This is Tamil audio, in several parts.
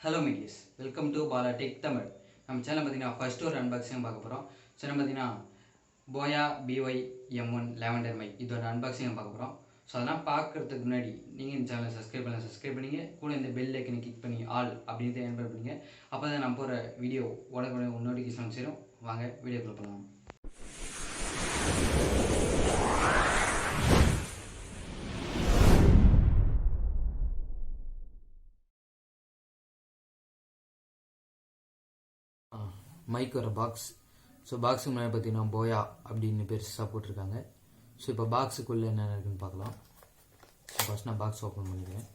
ஹலோ மீடியஸ், welcome to Bala tech Tamil. நம்ம சேனல் பார்த்தீங்கன்னா ஃபர்ஸ்ட் ஒரு அன்பாக்சிங் பார்க்க போகிறோம். ஸோ நம்ம பார்த்தீங்கன்னா போயா bym1 lavender மைக் இதோட அன்பாக்சிங் பார்க்க போகிறோம். ஸோ அதெல்லாம் பார்க்குறதுக்கு முன்னாடி நீங்கள் இந்த சேனலை சப்ஸ்கிரைப் பண்ணிங்க, கூட இந்த பெல் ஐக்கனை கிளிக் பண்ணி ஆல் அப்படின்ட்டு என்டர் பண்ணிங்க. அப்போ தான் நம்ம போகிற வீடியோ உடனே நோட்டிஃபிகேஷன் சேரும். வாங்க வீடியோக்குள்ள போகலாம். மைக் வர பாக்ஸ். ஸோ பாக்ஸுக்கு முன்னாடி பார்த்தீங்கன்னா போயா அப்படின்னு பெருசாக போட்டிருக்காங்க. ஸோ இப்போ பாக்ஸுக்குள்ளே என்னென்ன இருக்குன்னு பார்க்கலாம். ஃபர்ஸ்ட் நான் பாக்ஸ் ஓப்பன் பண்ணிக்கிறேன்.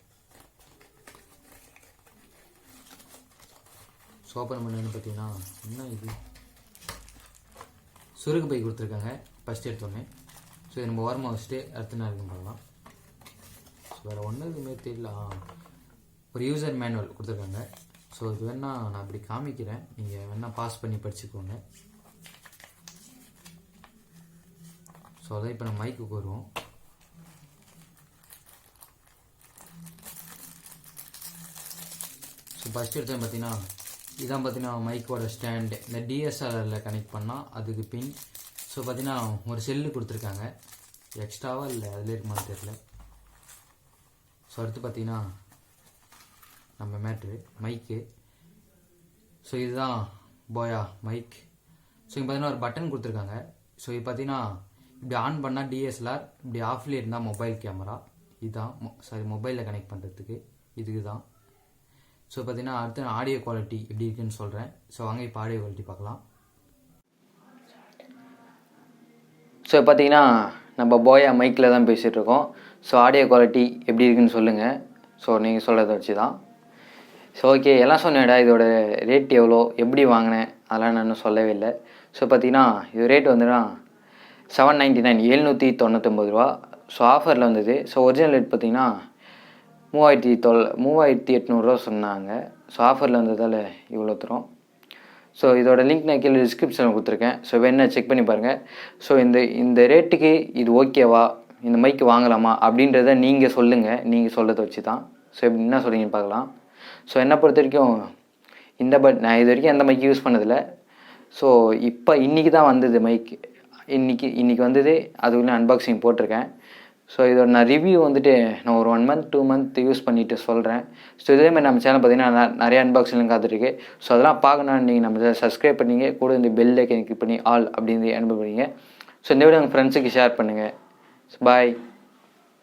ஸோ ஓப்பன் பண்ணு பார்த்தீங்கன்னா என்ன இது, சுருக்கு பை கொடுத்துருக்காங்க ஃபஸ்ட் எடுத்தோடனே. ஸோ இது நம்ம ஓரமாக வச்சுட்டு அடுத்த என்ன இருக்குன்னு பார்க்கலாம். ஸோ வேறு ஒன்றும் இதுமாரி தெரியல. ஒரு யூசர் மேனுவல் கொடுத்துருக்காங்க. ஸோ இது வேணால் நான் அப்படி காமிக்கிறேன், நீங்கள் வேணால் பாஸ் பண்ணி படிச்சுக்கோங்க. ஸோ அதான் இப்போ நம்ம மைக்குக்கு வருவோம். ஸோ ஃபஸ்ட் எடுத்தோம் பார்த்தீங்கன்னா இதான் பார்த்தீங்கன்னா மைக்கோட ஸ்டாண்டு. இந்த டிஎஸ்எல்ஆரில் கனெக்ட் பண்ணால் அதுக்கு பின். ஸோ பார்த்தீங்கன்னா ஒரு செல்லு கொடுத்துருக்காங்க, எக்ஸ்ட்ராவாக இல்லை அதில் இருக்குமான்னு தெரியல. ஸோ அடுத்து பார்த்தீங்கன்னா நம்ம மேட்ரு மைக்கு. ஸோ இதுதான் போயா மைக். ஸோ இங்கே பார்த்தீங்கன்னா ஒரு பட்டன் கொடுத்துருக்காங்க. ஸோ இது பார்த்தீங்கன்னா இப்படி ஆன் பண்ணால் டிஎஸ்எல்ஆர், இப்படி ஆஃப்லேயே இருந்தால் மொபைல் கேமரா. இதுதான் மொபைலில் கனெக்ட் பண்ணுறதுக்கு இதுக்கு தான். ஸோ பார்த்தீங்கன்னா அடுத்து நான் ஆடியோ குவாலிட்டி எப்படி இருக்குன்னு சொல்கிறேன். ஸோ வாங்க இப்போ ஆடியோ குவாலிட்டி பார்க்கலாம். ஸோ பார்த்தீங்கன்னா நம்ம போயா மைக்கில் தான் பேசிகிட்ருக்கோம். ஸோ ஆடியோ குவாலிட்டி எப்படி இருக்குன்னு சொல்லுங்கள். ஸோ நீங்கள் சொல்கிறத வச்சு தான். ஸோ ஓகே, எல்லாம் சொன்னேடா. இதோட ரேட் எவ்வளோ, எப்படி வாங்கினேன் அதெல்லாம் நான் இன்னும் சொல்லவே இல்லை. ஸோ பார்த்தீங்கன்னா இது ரேட் வந்துன்னா 799 799 ரூபா. ஸோ ஆஃபரில் வந்தது. ஸோ ஒரிஜினல் ரேட் பார்த்தீங்கன்னா 3800 சொன்னாங்க. ஸோ ஆஃபரில் வந்ததால் இவ்வளோ தரும். ஸோ இதோட லிங்க் நான் கீழே டிஸ்கிரிப்ஷனில் கொடுத்துருக்கேன். ஸோ வேணா செக் பண்ணி பாருங்கள். ஸோ இந்த ரேட்டுக்கு இது ஓகேவா, இந்த மைக்கு வாங்கலாமா அப்படின்றத நீங்கள் சொல்லுங்கள். நீங்கள் சொல்கிறத வச்சு தான். ஸோ என்ன சொல்கிறீங்கன்னு பார்க்கலாம். ஸோ என்னை பொறுத்த வரைக்கும் நான் இது வரைக்கும் எந்த மைக் யூஸ் பண்ணதில்லை. ஸோ இப்போ இன்றைக்கி தான் வந்தது மைக். இன்றைக்கி வந்தது, அதுக்குள்ளே அன்பாக்சிங் போட்டிருக்கேன். ஸோ இதோட நான் ரிவ்யூ வந்துட்டு நான் ஒரு 1 month 2 month யூஸ் பண்ணிவிட்டு சொல்கிறேன். ஸோ இதேமாதிரி நம்ம சேனல் பார்த்தீங்கன்னா நிறைய அன்பாக்சிங் காத்துருக்கு. ஸோ அதெல்லாம் பார்க்கணுன்னு நீங்கள் நம்ம சப்ஸ்கிரைப் பண்ணிங்க, கூட இந்த பெல் ஐக்கன் கிளிக் பண்ணி ஆல் அப்படின்னு அனுப்பி பண்ணிங்க. ஸோ இந்த வீடியோ உங்கள் ஃப்ரெண்ட்ஸுக்கு ஷேர் பண்ணுங்கள். பாய்.